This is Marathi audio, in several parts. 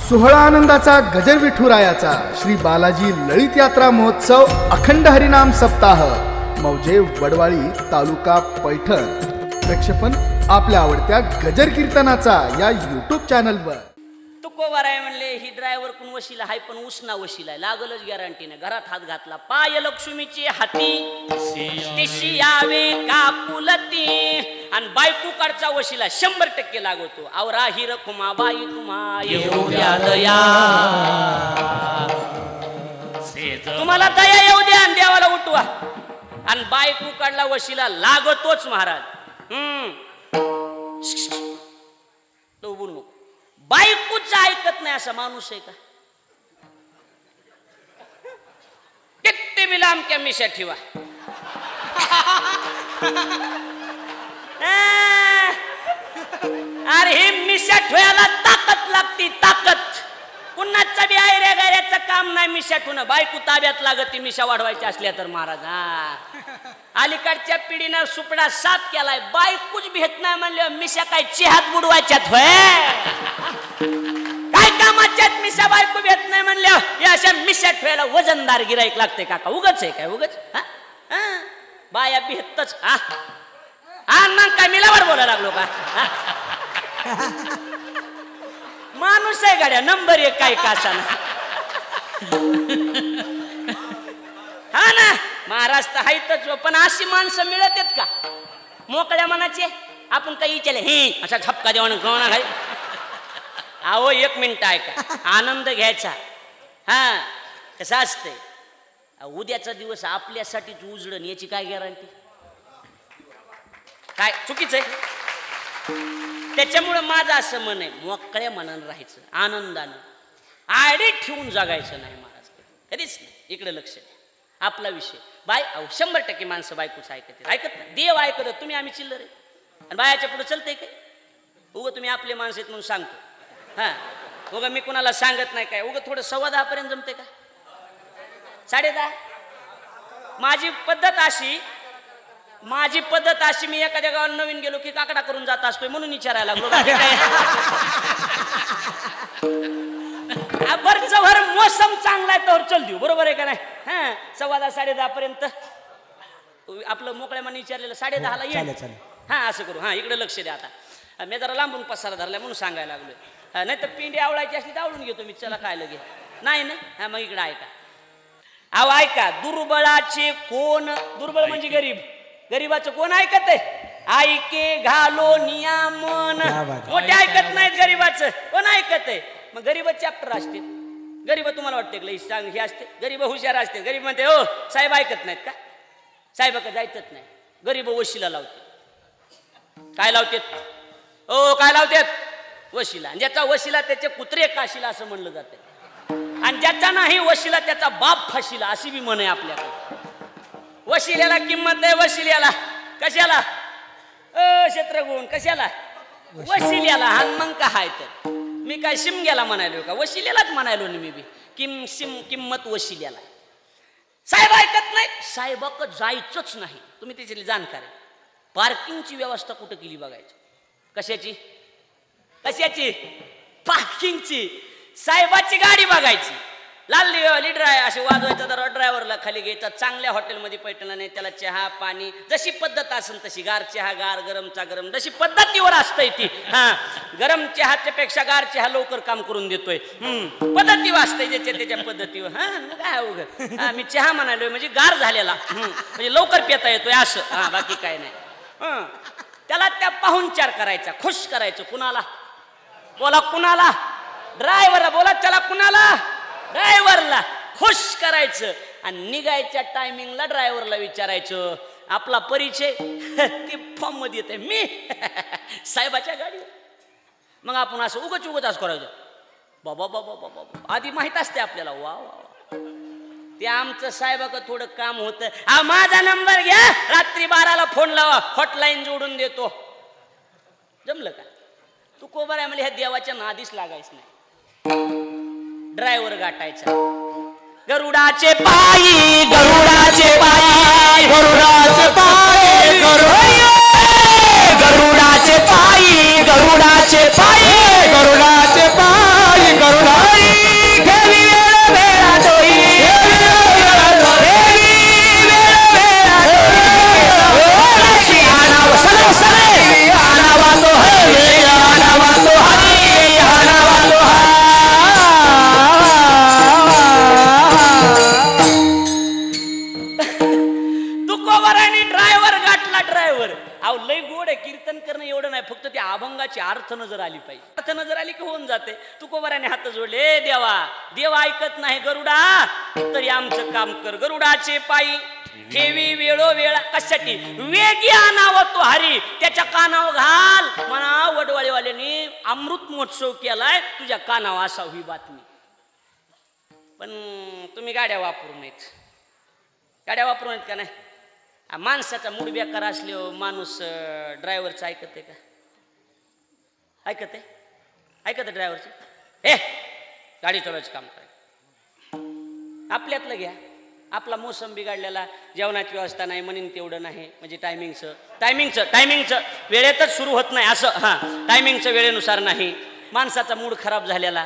सोहळा आनंदाचा गजर विठुरायाचा श्री बालाजी ललित यात्रा महोत्सव अखंड हरिनाम सप्ताह मौजे वडवाळी तालुका पैठण. प्रक्षेपण आपल्या आवडत्या गजर कीर्तनाचा या यूट्यूब चॅनलवर. तुकोवर आहे म्हणले ही ड्रायव्हर कोण वशिला हाय पण उसना वशिला आहे, लागलच गॅरंटीने. घरात हात घातला पाय लक्ष्मीची हाती तिशी यावे कापुलती आणि बायको कडचा वशिला 100% लागवतो. आवरा ही रखुमा बाई तुम्हा येऊ द्या दया, तुम्हाला दया येऊ द्या आणि देवाला उठवा. आणि बायको कडला वशिला लागतोच महाराज. तो बोलू नको. बायकोच ऐकत नाही असा माणूस आहे का? किती बी लांब क्या मिशा ठेवा. अरे हे मिशा ठेवायला ताकद लागती, ताकद. कुणाचा बी आयऱ्या गायऱ्याचं काम नाही मिशा ठेवणं. बायको ताब्यात लागती मिशा वाढवायच्या असल्या तर महाराज. अलीकडच्या पिढीनं सुपडा साथ केलाय. बायकोच भेट नाही म्हणले मिशा काय चेहात बुडवायच्यात होय, काय कामाच्यात मिशा बायको भेट नाही म्हणल्या या अशा मिशा ठेवायला वजनदार गिराईक लागते काका. उगच आहे काय उगच? बाया भेटतच. मग काय मिलावर बोलायला लागलो का? माणूस आहे गाड्या नंबर 1 काय काचा ना. हा ना महाराज तर हायतच. पण अशी माणसं मिळत आहेत का मोकळ्या मनाचे? आपण काही विचारले हे असा झपका देवानं गवना घाल. अहो 1 मिनिट ऐका, आनंद घ्यायचा. हा कसं असतंय, उद्याचा दिवस आपल्यासाठीच उजडण याची काय गॅरंटी? काय चुकीचं आहे? त्याच्यामुळं माझं असं मन आहे मोकळ्या मनानं राहायचं, आनंदानं. आडी ठेवून जगायचं नाही महाराज, कधीच नाही. इकडे लक्ष द्या. आपला विषय बाय 100% माणसं बायकोच ऐकत नाही. देव ऐकत. तुम्ही आम्ही चिल्लर आहे आणि बायाच्या पुढे चलतंय काय? उगं तुम्ही आपले माणसं आहेत म्हणून सांगतो. हा उगं मी कुणाला सांगत नाही काय. उगं थोडं 10:15 पर्यंत जमते का? 10:30. माझी पद्धत अशी मी एखाद्या गावाला नवीन गेलो की काकडा करून जात असतोय म्हणून विचारायला लागलो. जवळ मोसम चांगला आहे तर चल देऊ, बरोबर आहे का नाही? 10:15 10:30 पर्यंत आपलं मोकळ्या मनाने विचारलेलं 10:30ला ये. असं करू. इकडे लक्ष द्या. आता मी जरा लांबून पसारा धरला म्हणून सांगायला लागलोय. नाही तर पिंडी आवळायची असली तर आवळून घेतो मी. चला काय लगे नाही ना. मग इकडे ऐका. अहो ऐका, दुर्बळाचे कोण, दुर्बळ म्हणजे गरीब, गरीबाचं कोण ऐकत आहे? ऐके घालो नियामन. मोठे ऐकत नाहीत गरीबाचं. कोण ऐकत आहे? मग गरीब चॅप्टर असते. गरीब तुम्हाला वाटते हे असते? गरीब हुशार असते. गरीब म्हणते हो साहेब ऐकत नाहीत का? साहेबाकडे जायचंच नाही. गरीब वशिला लावते. काय लावतेत? काय लावतेत? वशिला. ज्याचा वशिला त्याचे कुत्रे काशीला असं म्हणलं जाते. आणि ज्याचा नाही वशिला त्याचा बाप फाशीला अशी बी म्हण आहे आपल्याकडे. वशिल्याला किंमत आहे. वशिल्याला कशाला? क्षेत्रगुण कशाला? वशिल्याला. मग काय तर मी काय शिमग्याला म्हणालो का? वशिल्यालाच म्हणालो ना मी बी. किंमत वशिल्याला. साहेब ऐकत नाही. साहेबाकडे जायचंच नाही. तुम्ही त्याची जाणकार आहे. पार्किंगची व्यवस्था कुठं केली बघायची. कशाची? पार्किंगची. साहेबाची गाडी बघायची. लाल लीडर आहे असे वाजवायचा तर ड्रायव्हरला खाली घ्यायचा. चांगल्या हॉटेलमध्ये पैठणला नाही. त्याला चहा पाणी जशी पद्धत असेल तशी. गार चहा गार, गरमचा गरम, जशी पद्धतीवर असतंय ती. गरम चहाच्या पेक्षा गार चहा लवकर काम करून देतोय. पद्धतीवर असतंय त्याच्या पद्धतीवर. काय उघड मी चहा म्हणालोय म्हणजे गार झालेला, म्हणजे लवकर पिता येतोय असं. बाकी काय नाही. त्याला त्या पाहुणचार करायचा, खुश करायचं. कुणाला बोला? कुणाला? ड्रायव्हरला बोला. त्याला कुणाला? ड्रायव्हरला खुश करायचं. आणि निघायच्या टायमिंगला ड्रायव्हरला विचारायचं आपला परिचय. ते फॉर्म मध्ये येते मी साहेबाच्या गाडीवर. मग आपण असं उगच असं करायचं. बाबा आधी माहित असते आपल्याला. वा ते आमचं साहेबाकडे थोडं काम होतं. माझा नंबर घ्या, रात्री 12ला फोन लावा, हॉटलाईन जोडून देतो. जमलं का? तू कोबर आहे म्हणजे ह्या देवाच्या नादीच लागायच नाही. ड्रायव्हर गाठायचा. गरुडाचे पायी, गरुडाचे पायी, गरुडाचे पायी, गरुडाचे पायी, गरुडाचे पायी, गरुडाचे पायी, गरुडा तुकोबाराने हात जोडले, देवा देवा ऐकत नाही गरुडा, तरी आमचं काम कर. गरुडाचे पायी ठेवी वेळोवेळा कशासाठी, वेगी आणावं तो हरी, त्याच्या कानावर घाल म्हणा. वडवाळीवाल्यांनी अमृत महोत्सव केलाय, तुझ्या कानावर असावी ही बातमी. पण तुम्ही गाड्या वापरू नयेत, गाड्या वापरू नयेत का नाही. माणसाचा मूड बेकार असल्यावर माणूस ड्रायव्हरचं ऐकते का? ऐकते ड्रायव्हरचं? हे गाडी चालवायचं काम करा, आपल्यातलं घ्या. आपला मोसम बिघडलेला, जेवणाची व्यवस्था नाही, म्हणून तेवढं नाही, म्हणजे टायमिंगचं वेळेतच सुरू होत नाही असं. हां, टायमिंगचं वेळेनुसार नाही, माणसाचा मूड खराब झालेला.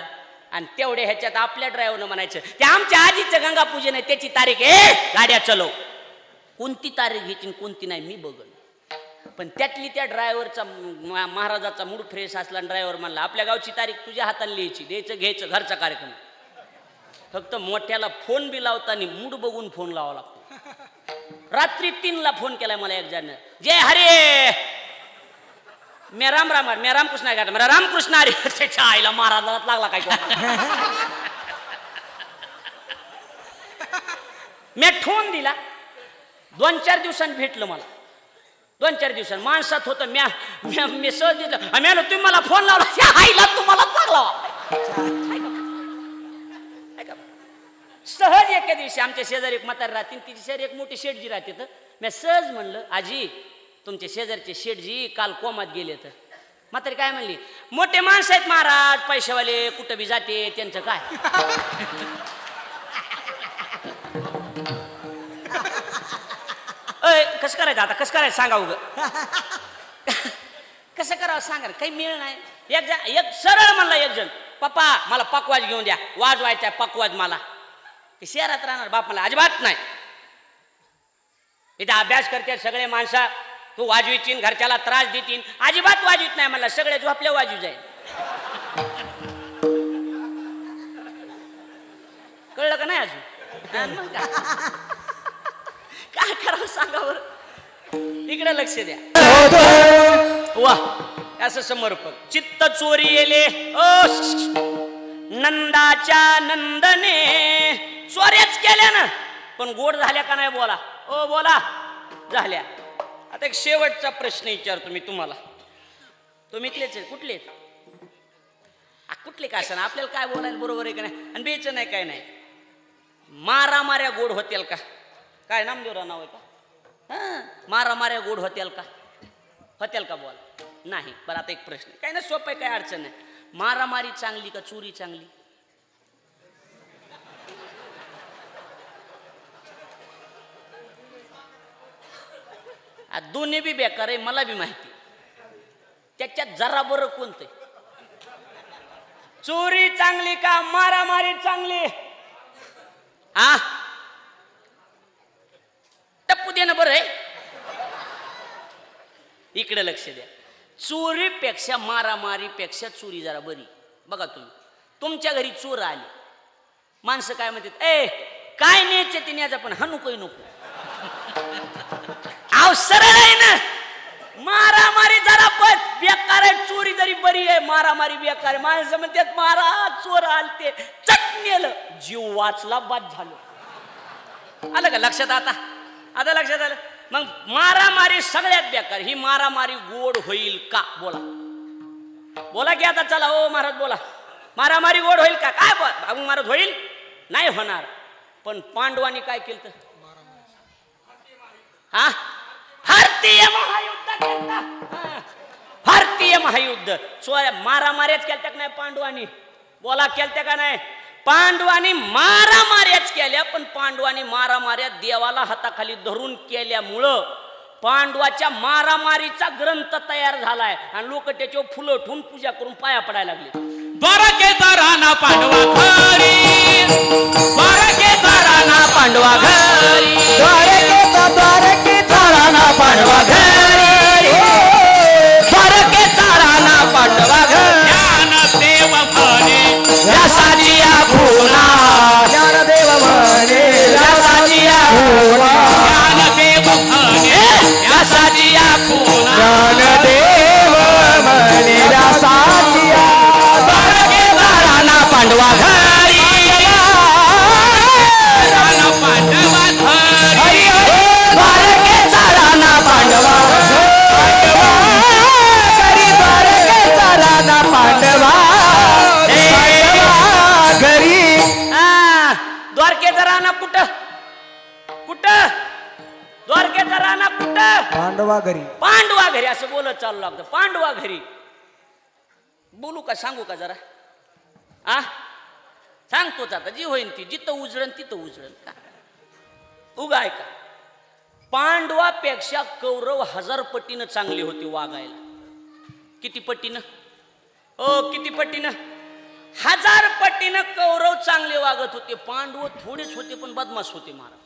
आणि तेवढे ह्याच्यात आपल्या ड्रायव्हरनं म्हणायचं, ते आमच्या आजीचं गंगापूजन आहे, त्याची तारीख आहे, गाड्या चलव. कोणती तारीख घ्यायची कोणती नाही मी बघन. पण त्यातली त्या ड्रायव्हरचा महाराजाचा मूड फ्रेश असला, ड्रायव्हर म्हणला आपल्या गावची तारीख तुझ्या हाताने लिहायची, द्यायचं घ्यायचं, घरचा कार्यक्रम. फक्त मोठ्याला फोन बी लावताना मूड बघून फोन लावा लागतो. रात्री 3ला फोन केलाय मला एक जण, जय हरे, मी रामकृष्ण आहे का, मला रामकृष्ण हरे. त्याच्या आईला महाराजाला लागला काय. मी ठोन दिला, 2-4 दिवसांनी भेटलं मला, 2-4 दिवसांनी माणसात होतं. मी सहज दिलं, आम्ही तुम्ही मला फोन लावला, आईला तुम्हाला लागला. सहज एका दिवशी आमच्या शेजारी एक म्हातारी राहते, तिची शेजारी एक मोठी शेठजी राहते. तर मी सहज म्हणलं, आजी तुमच्या शेजारचे शेठजी काल कोमात गेले. तर म्हातारी काय म्हणली, मोठे माणसं आहेत महाराज, पैशावाले, कुठं बी जाते, त्यांचं काय. कसं करायचं आता, कसं करायचं सांगा उग. कसं करावं सांगा, काही मिळ नाही. एक सरळ म्हणला एक जण, पप्पा मला पकवाज घेऊन द्या, वाजवायचा पकवाज मला. ते शहरात राहणार बाप मला अजिबात नाही. इथे अभ्यास करते सगळे माणसं, तू वाजवीचीन, घरच्याला त्रास देतीन, अजिबात वाजवीत नाही मला, सगळे झोपल्या वाजू जाईल. कळलं का नाही अजून? काय करावं सांगा बरं. इकडे लक्ष द्या. वा असं समर्पक चित्त चोरी येले नंदाच्या नंदने, चोऱ्याच केल्या ना, पण गोड झाल्या का नाही बोला. ओ बोला, झाल्या. आता एक शेवटचा प्रश्न विचारतो मी तुम्हाला. तुम्हीतलेच आहे, कुठले कुठले काय ना, आपल्याला काय बोलायला बरोबर आहे का नाही, आणि बेचं नाही काय नाही. मारामाऱ्या गोड होतील का? काय नामदेवराव नाव आहे का? हां, मारामाऱ्या गोड होतील का? बोला नाही. बरं आता एक प्रश्न, काय ना सोपं आहे, काय अडचण नाही. मारामारी चांगली का चोरी चांगली? दोन्ही बी बेकार आहे, मला बी माहिती. त्याच्यात जरा बरं कोणतं, चोरी चांगली का मारामारी चांगली? हा, टप्पू देणं बरं आहे. इकडे लक्ष द्या. चोरीपेक्षा मारामारीपेक्षा चोरी जरा बरी. बघा तुम्ही, तुमच्या घरी चोर आले, माणसं काय म्हणतात, काय न्यायचे ते न्यायचं, पण हा नकोय नको. आव सरळ आहे ना. मारामारी जरा पण बेकार आहे, चोरी जरी बरी आहे, मारामारी बेकार आहे. माणसं म्हणतात मारा, चोर आलते, चट नेलं, जीव वाचला, बाद झालं. आलं का लक्षात? आता लक्षात आलं. मग मारामारी सगळ्यात बेकार. ही मारामारी गोड होईल का? बोला की आता, चला ओ महाराज बोला, मारामारी गोड होईल का? काय बाबू महाराज, होईल? नाही होणार. पण पांडवांनी काय केलं? हा, भारतीय महायुद्ध केलं. भारतीय महायुद्ध, चोऱ्या मारामाऱ्याच केलत्या का नाही पांडवांनी? बोला, केलत्या का नाही? पांडवांनी मारामाऱ्याच केल्या, पण पांडवांनी मारामाऱ्या देवाला हाताखाली धरून केल्यामुळं पांडवाच्या मारामारीचा ग्रंथ तयार झालाय, आणि लोक त्याच्यावर फुलं ठेवून पूजा करून पाया पडायला लागले. द्वारकेचा राणा पांडवा घरी, द्वारकेचा राणा पांडवा घरी, द्वारकेचा राणा पांडवा घरी, द्वारकेचा राणा पांडवा घरी. ज्ञानदेव म्हणे व्यासाची आपुना, ज्ञानदेव म्हणे व्यासाची आपुना, ज्ञानदेव म्हणे व्यासाची आपुना, ज्ञानदेव म्हणे व्यासाची आपुना. पांडवा घरी राणा पांडवा घरी द्वारकेचा राणा पांडवा घरी द्वारकेचा राणा पांडवा घरी द्वारकेचा राणा कुठं कुठं द्वारकेचा राणा कुठं पांडवा घरी पांडवा घरी असं बोलत चालू लागतं पांडवा घरी बोलू का सांगू का जरा आ सांगतोच आता जी होईन ती जिथं उजळण तिथं उजळण का उगाय का पांडवापेक्षा कौरव 1000 पटीनं चांगली होती वागायला किती पटीनं किती पटीनं 1000 पटीनं कौरव चांगले वागत होते पांडव थोडेच होते पण बदमाश होते महाराज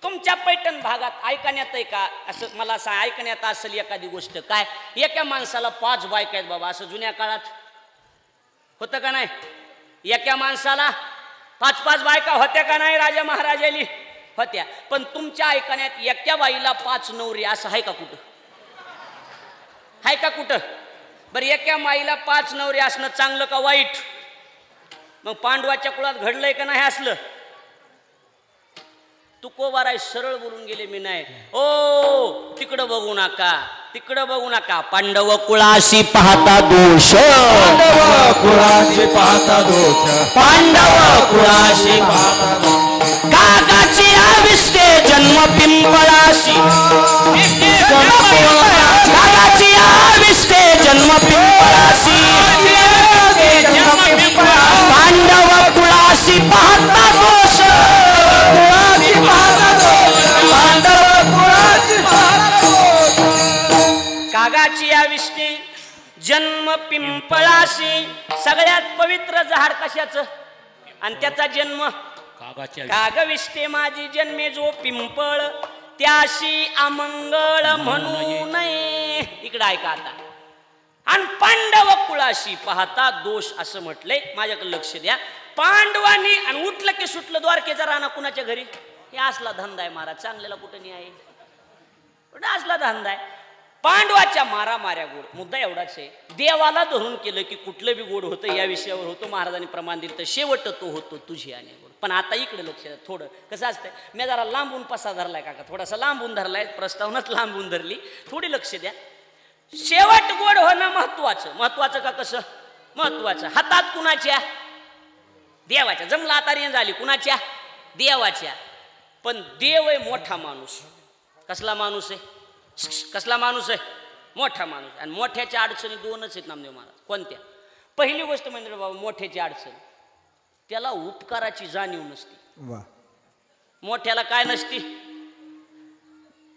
तुमच्या पैठण भागात ऐकण्यात आहे का असं मला ऐकण्यात असेल एखादी गोष्ट काय एका माणसाला 5 बायका आहेत बाबा असं जुन्या काळात होतं का नाही एका माणसाला 5 बायका होत्या का नाही राजा महाराजाली होत्या पण तुमच्या ऐकण्यात एका बाईला 5 नवरी असं आहे का कुठं आहे का कुठं बरं एका माईला 5 नवरी असणं चांगलं का वाईट मग पांडवाच्या कुळात घडलंय का नाही असलं तू कोबाराय सरळ बोलून गेले मी नाही ओ तिकडं बघू नका पांडव कुळाशी पाहता दोष पांडव कुळाशी पाहता दोष पांडव कुळाशी पाहता काकाची आविष्टे जन्म पिंपळाशी काकाची आविष्टे जन्म पिंपळाशी पांडव कुळाशी पाहता दोष कागाची आविष्टे जन्म पिंपळाशी सगळ्यात पवित्र झाड कशाचं आणि त्याचा जन्म कागविष्टे माझी जन्मे जो पिंपळ त्याशी अमंगळ म्हणू नये इकडं ऐका आता आणि पांडव कुळाशी पाहता दोष असं म्हटलंय माझ्याकडे लक्ष द्या पांडवांनी आणि उठलं की सुटलं द्वारकेचा राणा कुणाच्या घरी हे असला धंदा आहे महाराज चांगल्याला कुठं नाही आहे कुठं असला धंदा आहे पांडवाच्या माऱ्या गोड मुद्दा एवढाच आहे देवाला धरून केलं की कुठलं बी गोड होतं या विषयावर होतं महाराजांनी प्रमाण दिलं तर शेवट तो होतो तुझी आणि गोड पण आता इकडे लक्ष द्या थोडं कसं असतंय मी जरा लांबून पसा धरलाय काका थोडासा लांबून धरलाय प्रस्तावनाच लांबून धरली थोडी लक्ष द्या शेवट गोड होणं महत्वाचं का कसं महत्वाचं हातात कुणाच्या देवाच्या जमला आता रेंज झाली कुणाच्या देवाच्या पण देव आहे मोठा माणूस कसला माणूस आहे मोठा माणूस आणि मोठ्याच्या अडचणी 2च आहेत नामदेव महाराज कोणत्या पहिली गोष्ट म्हणजे बाबा मोठ्याची अडचण त्याला उपकाराची जाणीव नसती मोठ्याला काय नसती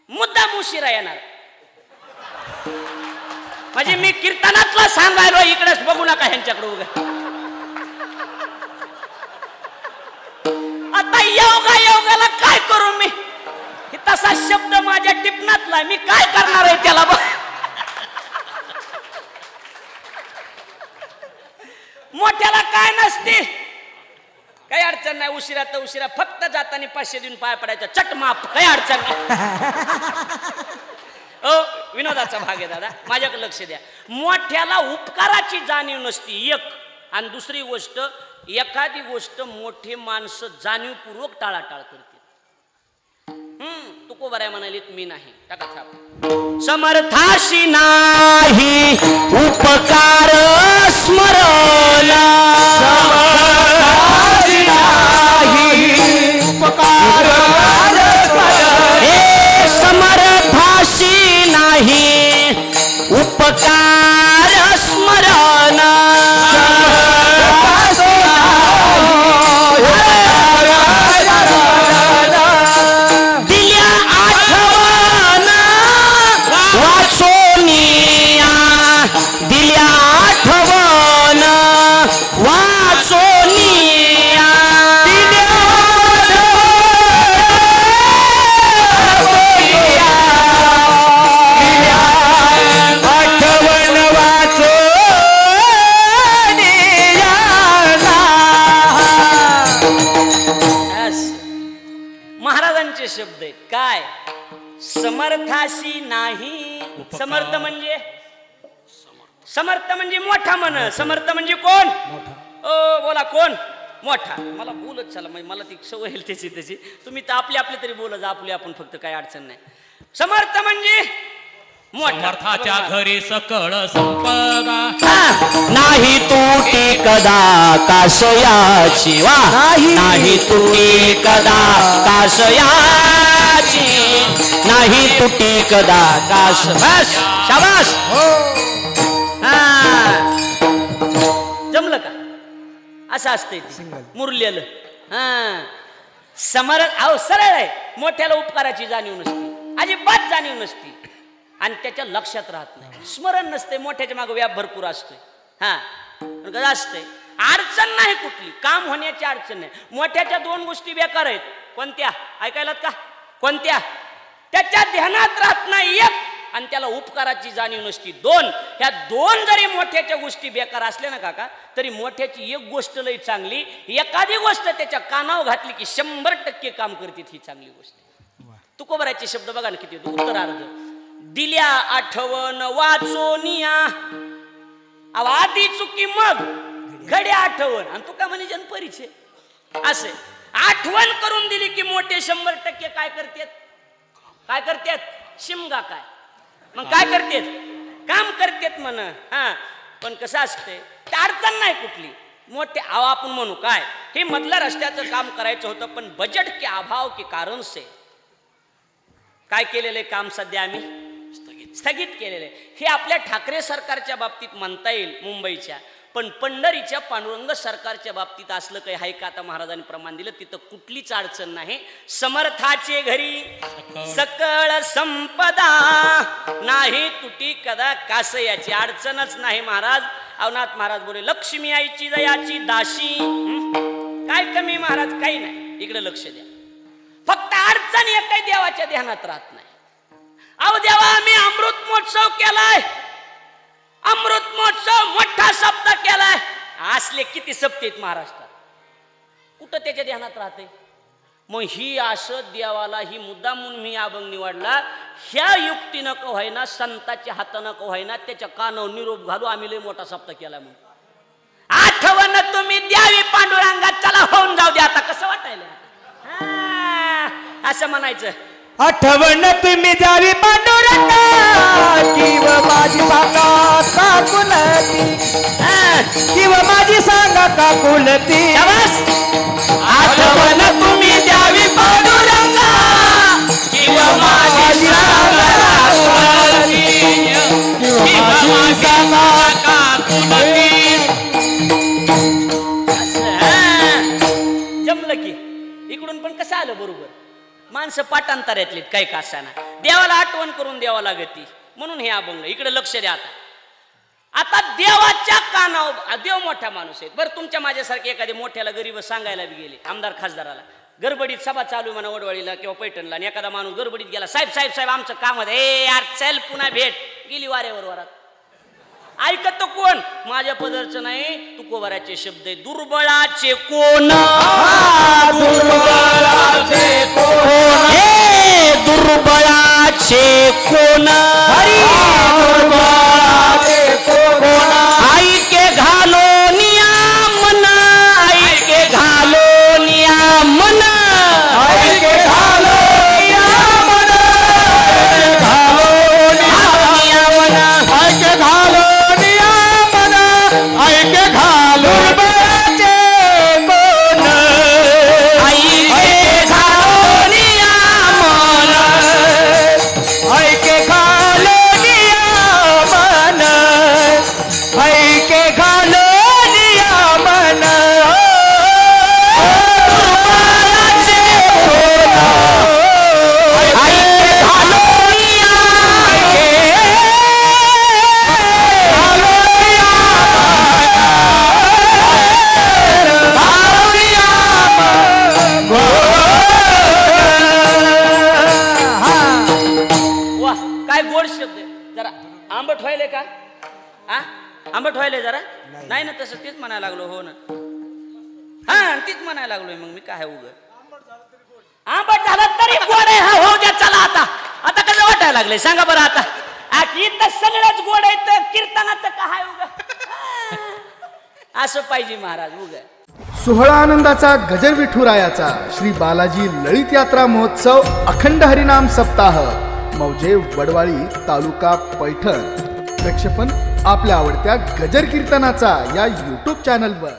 मुद्दाम उशिरा येणार म्हणजे मी कीर्तनातला सांगायलो इकडेच बघू नका ह्यांच्याकडे उगा आता योगाला काय करू मी तसा शब्द माझ्या टिपणातला मी काय करणार आहे त्याला मोठ्याला काय नसते काही अडचण नाही उशिरा तर उशिरा फक्त जाताना 500 देऊन पाय पडायचं चट माप काही अडचण नाही विनोदाचा भाग आहे दादा माझ्याकडे लक्ष द्या मोठ्याला उपकाराची जाणीव नसती एक आणि दुसरी गोष्ट एखादी गोष्ट मोठे माणसं जाणीवपूर्वक टाळाटाळ करते तू को बराय म्हणालीत मी नाही टाका थाप समर्थाशी नाही उपकार स्मरण समर्थाशी नाही उपकार समर्थाशी नाही उपकार स्मरण शब्द आहेत काय समर्थाशी नाही समर्थ म्हणजे समर्थ म्हणजे मोठा म्हण. समर्थ म्हणजे कोण? ओ बोला कोण? मोठा. मला बोलत चला, मला ती सवय येईल त्याची. तुम्ही तर आपले तरी बोला जा, आपण फक्त काही अडचण नाही. समर्थ म्हणजे समर्थाच्या घरी सकळ संपदा नाही तुटी कदा काशयाची वा नाही तुटी कदा काशयाची नाही तुटी कदा काश. बस शाबास. जमलं का? असं असतंय ते मुरलेलं. अहो सरळ आहे. मोठ्याला उपकाराची जाणीव नसते, अजिबात जाणीव नसती आणि त्याच्या लक्षात राहत नाही, स्मरण नसते. मोठ्याच्या मागे व्याप भरपूर असतोय. कसं असतंय, अडचण नाही कुठली, काम होण्याची अडचण नाही. मोठ्याच्या दोन गोष्टी बेकार आहेत. कोणत्या? ऐकायलात का? कोणत्या? त्याच्या ध्यानात राहत नाही एक, आणि त्याला उपकाराची जाणीव नसती दोन. ह्या दोन जरी मोठ्याच्या गोष्टी बेकार असल्या ना काका, तरी मोठ्याची एक गोष्ट लई चांगली, एखादी गोष्ट त्याच्या कानावर घातली की 100% काम करते, ही चांगली गोष्ट. तुकोबराचे शब्द बघा ना किती. उत्तरार्ध दिल्या आठवण वाचोनिया, आधी चुकी मग घडे आठवण, आणि तुका म्हणे जनपरीचे असे. आठवण करून दिली की मोठे 100% काय करतात? काय करतात? शिमगा काय? मग काय करतेत? काम करतेत म्हण. पण कसं असते, अडचण नाही कुठली. मोठे आपण म्हणू काय, हे मधल्या रस्त्याचं काम करायचं होतं, पण बजेट के अभाव के कारण से काय केलेले काम सध्या आम्ही स्थगित केलेले. हे आपल्या ठाकरे सरकारच्या बाबतीत म्हणता येईल, मुंबईच्या. पण पंढरीच्या पांडुरंग सरकारच्या बाबतीत असलं काही आहे का? आता महाराजांनी प्रमाण दिलं, तिथं कुठलीच अडचण नाही. समर्थाचे घरी सकळ संपदा नाही तुटी कदा कास, याची अडचणच नाही. महाराज अवनाथ महाराज बोले, लक्ष्मी आईची जयाची दाशी. काय कमी महाराज? काही नाही. इकडे लक्ष द्या. फक्त अडचण एक काही देवाच्या ध्यानात राहत नाही. अहो देवा, आम्ही अमृत महोत्सव केलाय, अमृत महोत्सव मोठा शब्द केलाय. असले किती सप्ते आहेत महाराष्ट्रात, कुठं त्याच्या ध्यानात राहते? मग ही असं देवाला ही मुद्दा म्हणून मी अभंग निवडला. ह्या युक्तीनं का व्हायना, संताच्या हातानं का व्हायना, त्याच्या कानावर निरोप घालू, आम्ही लय मोठा शब्द केलाय म्हणून. आठवण तुम्ही द्यावी पांडुरंगात, चला होऊन जाऊ द्या. आता कसं वाटायला? असं म्हणायचं. आठवण तुम्ही द्यावी पांडुरंगा, किव माझी सांगा काकुलती, किव माझी सांगा काकुलती. आठवण तुम्ही द्यावी पांडुरंगा, किव माझी सांगा काकुलती, किव माझी सांगा काकुलती. जमलं की इकडून पण कसं आलं बरोबर. माणसं पाठांतरातलीत काही का असाना, देवाला आठवण करून द्यावा लागती म्हणून हे अभंग. इकडे लक्ष द्या. आता देवाच्या कानावर, देव मोठा माणूस आहे बरं. तुमच्या माझ्यासारखे एखाद्या मोठ्याला गरीब सांगायला बी गेले, आमदार खासदाराला गडबडीत सभा चालू म्हणा वडवळीला किंवा पैठणला, आणि एखादा माणूस गडबडीत गेला, साहेब साहेब साहेब आमचं काम आहे, ए यार चल पुन्हा भेट, गेली वाऱ्यावर वरात. ऐकत तो कोण? माझ्या पदरचं नाही, तुकोबाराचे शब्द आहे. दुर्बळाचे कोण, दुर्बळाचे कोण, हे दुर्बळाचे कोण, दुर्बळाचे कोण. ऐके घालो नियामन, ऐके घालो नियामन, ऐके घालो नियामन, घालो नियामन, ऐके घालो नियामन, ऐके घालो. दुर्बळाचे कोण, ऐके घालो नियामन, ऐके घालो नियामन, ऐके घालो नियामन. दुर्बळाचे कोण, ऐके घालो नियामन, घालो वा काय गोड शब्द आहे. जरा आंबट व्हायले का? आंबट व्हायले जरा? नाही ना, तसं तेच म्हणायला लागलो. हो ना, तीच म्हणायला लागलोय. मग मी काय उग आंबट झालं तरी गोड आहे. हा होऊ द्या. चला आता आता कसं वाटायला लागलंय सांगा बरं. आता बाकी तर सगळंच गोड आहे तर कीर्तनाचं काय उगा असं पाहिजे महाराज उगा सोहळा आनंदाचा गजर विठुरायाचा श्री बालाजी ललित यात्रा महोत्सव अखंड हरिनाम सप्ताह मौजे वडवाळी तालुका पैठण. प्रक्षेपण आपल्या आवडत्या गजर कीर्तनाचा या YouTube चॅनलवर.